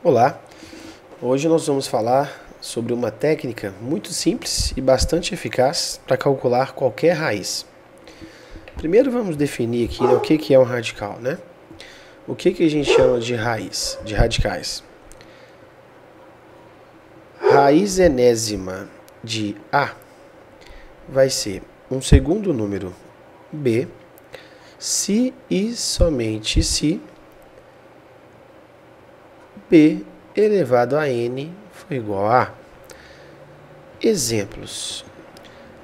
Olá, hoje nós vamos falar sobre uma técnica muito simples e bastante eficaz para calcular qualquer raiz. Primeiro vamos definir aqui, o que é um radical, né? O que a gente chama de raiz, de radicais? Raiz enésima de A vai ser um segundo número B, se e somente se B elevado a n for igual a A. Exemplos.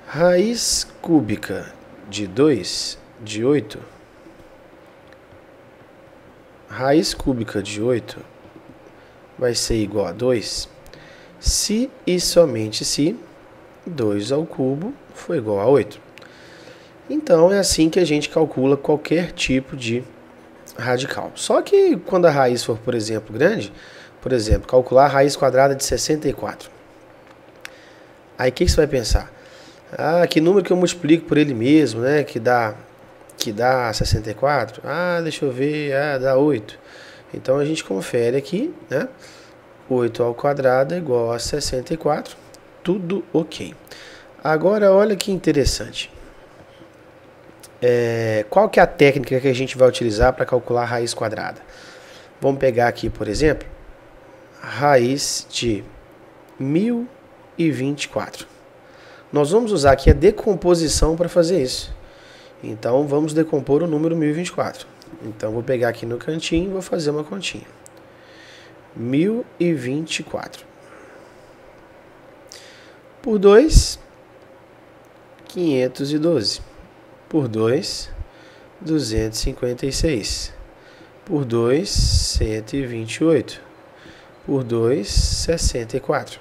Raiz cúbica de 2 de 8. Raiz cúbica de 8 vai ser igual a 2 se e somente se 2 ao cubo for igual a 8. Então é assim que a gente calcula qualquer tipo de radical. Só que quando a raiz for, por exemplo, grande, por exemplo, calcular a raiz quadrada de 64. Aí o que você vai pensar? Ah, que número que eu multiplico por ele mesmo, né? Que dá 64? Ah, deixa eu ver, dá 8. Então a gente confere aqui, né? 8 ao quadrado é igual a 64. Tudo ok. Agora olha que interessante. Qual que é a técnica que a gente vai utilizar para calcular a raiz quadrada? Vamos pegar aqui, por exemplo, raiz de 1024. Nós vamos usar aqui a decomposição para fazer isso. Então, vamos decompor o número 1024. Então, vou pegar aqui no cantinho e vou fazer uma continha. 1024. Por 2, 512. Por 2, 256. Por 2, 128. Por 2, 64.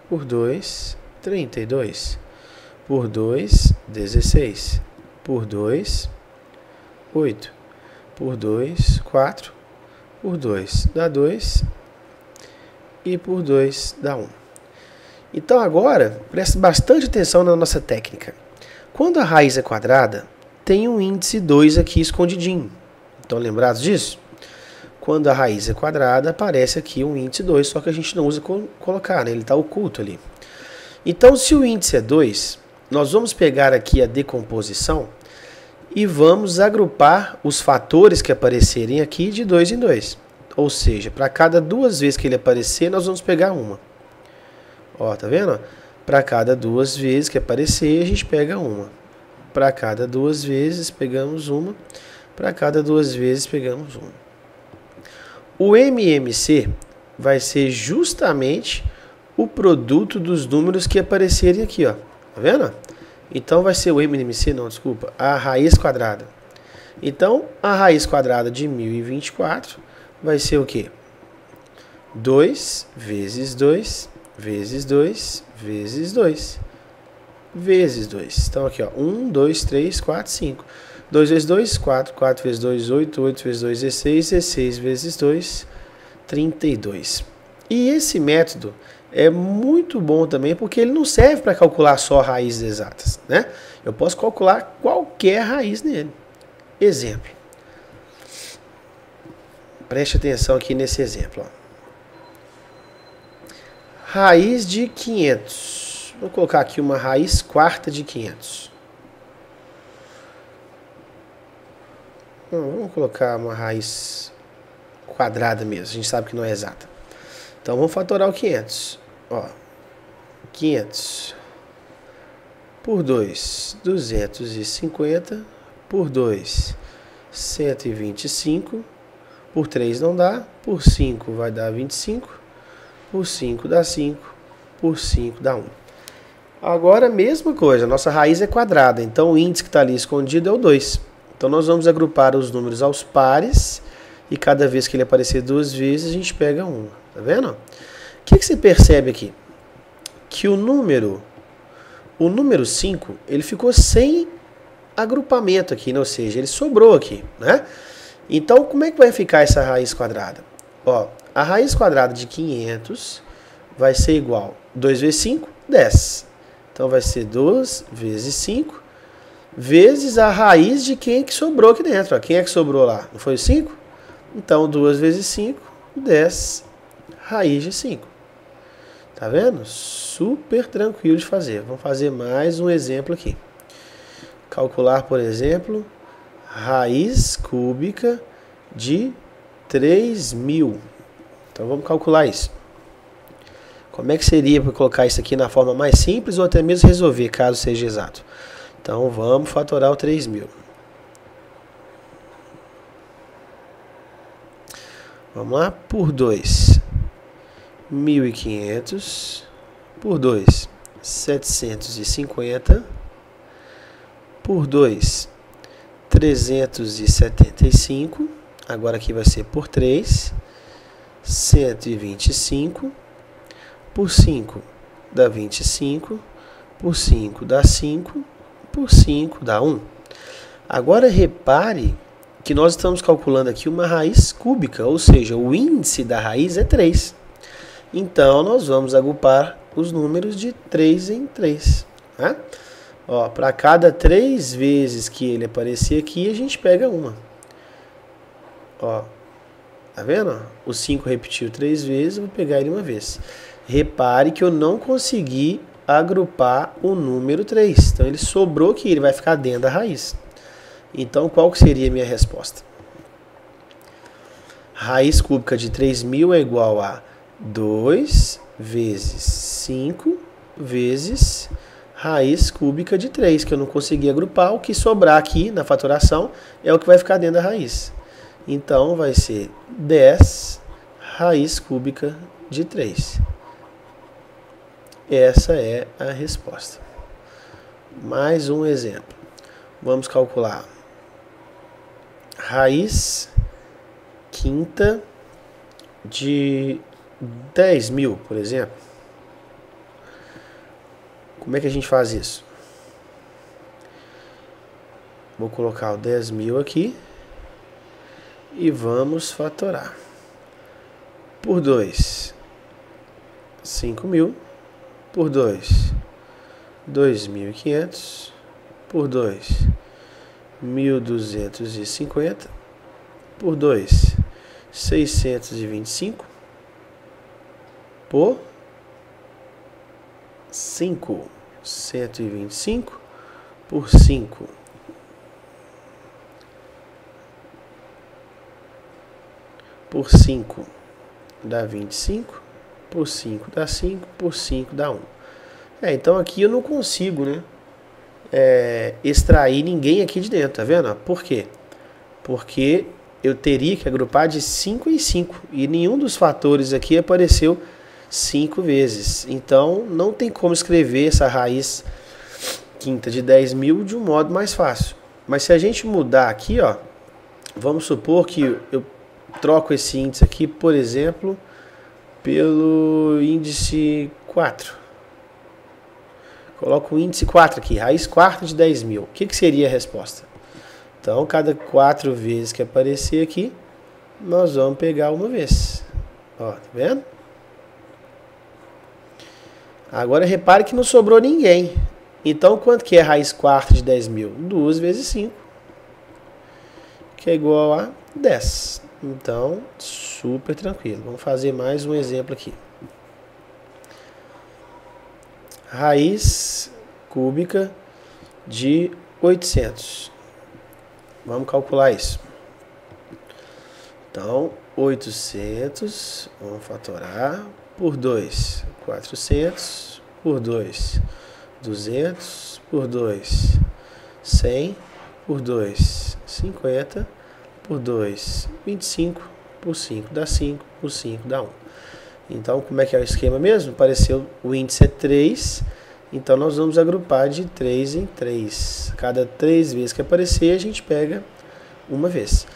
Por 2, 32. Por 2, 16. Por 2, 8. Por 2, 4. Por 2, dá 2. E por 2, dá 1. Então agora, preste bastante atenção na nossa técnica. Quando a raiz é quadrada, tem um índice 2 aqui escondidinho. Estão lembrados disso? Quando a raiz é quadrada, aparece aqui um índice 2, só que a gente não usa colocar, né? Ele está oculto ali. Então, se o índice é 2, nós vamos pegar aqui a decomposição e vamos agrupar os fatores que aparecerem aqui de 2 em 2. Ou seja, para cada duas vezes que ele aparecer, nós vamos pegar uma. Ó, tá vendo? Para cada duas vezes que aparecer, a gente pega uma. Para cada duas vezes, pegamos uma. Para cada duas vezes, pegamos uma. O MMC vai ser justamente o produto dos números que aparecerem aqui, ó. Tá vendo? Então vai ser o MMC, não, desculpa, a raiz quadrada. Então, a raiz quadrada de 1024 vai ser o quê? 2 vezes 2 vezes 2 vezes 2 vezes 2. Então aqui, ó, 1, 2, 3, 4, 5. 2 vezes 2, 4. 4 vezes 2, 8. 8 vezes 2, 16. 16 vezes 2, 32. E esse método é muito bom também porque ele não serve para calcular só raízes exatas, né? Eu posso calcular qualquer raiz nele. Exemplo. Preste atenção aqui nesse exemplo, ó. Raiz de 500. Vou colocar aqui uma raiz quarta de 500. Vamos colocar uma raiz quadrada mesmo. A gente sabe que não é exata. Então vamos fatorar o 500. Ó, 500 por 2, 250. Por 2, 125. Por 3 não dá. Por 5 vai dar 25. Por 5 dá 5, por 5 dá 1. Agora, a mesma coisa, nossa raiz é quadrada, então o índice que está ali escondido é o 2. Então, nós vamos agrupar os números aos pares, e cada vez que ele aparecer duas vezes, a gente pega 1. Tá vendo? O que você percebe aqui? Que o número 5, ele ficou sem agrupamento aqui, né? Ou seja, ele sobrou aqui, né? Então, como é que vai ficar essa raiz quadrada? Ó, a raiz quadrada de 500 vai ser igual a 2 vezes 5, 10. Então vai ser 2 vezes 5 vezes a raiz de quem que sobrou aqui dentro. Ó. Quem é que sobrou lá? Não foi 5? Então 2 vezes 5, 10 raiz de 5. Tá vendo? Super tranquilo de fazer. Vamos fazer mais um exemplo aqui. Calcular, por exemplo, raiz cúbica de 3.000. Então vamos calcular isso. Como é que seria para colocar isso aqui na forma mais simples ou até mesmo resolver, caso seja exato? Então vamos fatorar o 3.000. Vamos lá, por 2, 1.500, por 2, 750, por 2, 375, agora aqui vai ser por 3, 125, por 5 dá 25, por 5 dá 5, por 5 dá 1. Agora repare que nós estamos calculando aqui uma raiz cúbica, ou seja, o índice da raiz é 3. Então, nós vamos agrupar os números de 3 em 3. Né? Para cada 3 vezes que ele aparecer aqui, a gente pega uma. Ó, tá vendo? O 5 repetiu 3 vezes, eu vou pegar ele uma vez. Repare que eu não consegui agrupar o número 3. Então, ele sobrou aqui, ele vai ficar dentro da raiz. Então, qual que seria a minha resposta? Raiz cúbica de 3.000 é igual a 2 vezes 5 vezes raiz cúbica de 3, que eu não consegui agrupar. O que sobrar aqui na fatoração é o que vai ficar dentro da raiz. Então, vai ser 10 raiz cúbica de 3. Essa é a resposta. Mais um exemplo. Vamos calcular raiz quinta de 10.000, por exemplo. Como é que a gente faz isso? Vou colocar o 10.000 aqui e vamos fatorar. Por 2, 5.000. Por 2, 2.500. Por 2, 1.250. Por 2, 625. Por 5, 125. Por 5, por 5 dá 25. Por 5 dá 5. Por 5 dá 1. Então aqui eu não consigo, né? Extrair ninguém aqui de dentro, tá vendo? Por quê? Porque eu teria que agrupar de 5 em 5 e nenhum dos fatores aqui apareceu 5 vezes. Então não tem como escrever essa raiz quinta de 10.000 de um modo mais fácil. Mas se a gente mudar aqui, ó, vamos supor que eu troco esse índice aqui, por exemplo, pelo índice 4. Coloco o índice 4 aqui, raiz quarta de 10.000. O que seria a resposta? Então, cada 4 vezes que aparecer aqui, nós vamos pegar uma vez. Ó, tá vendo? Agora, repare que não sobrou ninguém. Então, quanto que é a raiz quarta de 10.000? 2 vezes 5, que é igual a 10. Então, super tranquilo. Vamos fazer mais um exemplo aqui. Raiz cúbica de 800. Vamos calcular isso. Então, 800, vamos fatorar, por 2, 400, por 2, 200, por 2, 100, por 2, 50, por 2, 25, por 5 dá 5, por 5 dá 1. Então, como é que é o esquema mesmo? Apareceu, o índice é 3, então nós vamos agrupar de 3 em 3. Cada 3 vezes que aparecer, a gente pega uma vez.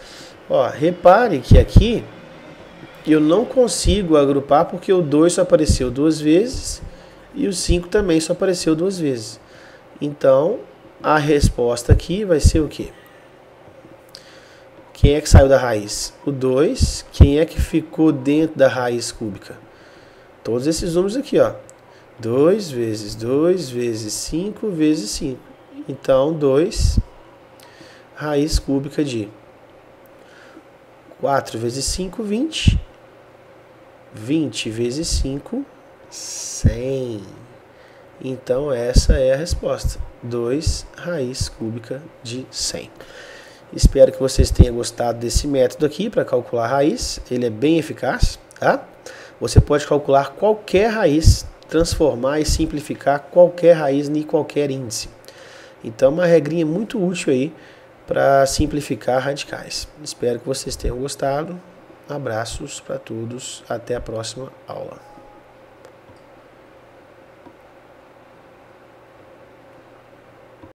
Ó, repare que aqui eu não consigo agrupar porque o 2 só apareceu 2 vezes e o 5 também só apareceu 2 vezes. Então, a resposta aqui vai ser o quê? Quem é que saiu da raiz? O 2. Quem é que ficou dentro da raiz cúbica? Todos esses números aqui, ó. 2 vezes 2 vezes 5 vezes 5. Então, 2 raiz cúbica de 4 vezes 5, 20. 20 vezes 5, 100. Então essa é a resposta, 2 raiz cúbica de 100. Espero que vocês tenham gostado desse método aqui para calcular a raiz. Ele é bem eficaz, tá? Você pode calcular qualquer raiz, transformar e simplificar qualquer raiz em qualquer índice. Então, uma regrinha muito útil aí para simplificar radicais. Espero que vocês tenham gostado. Abraços para todos. Até a próxima aula.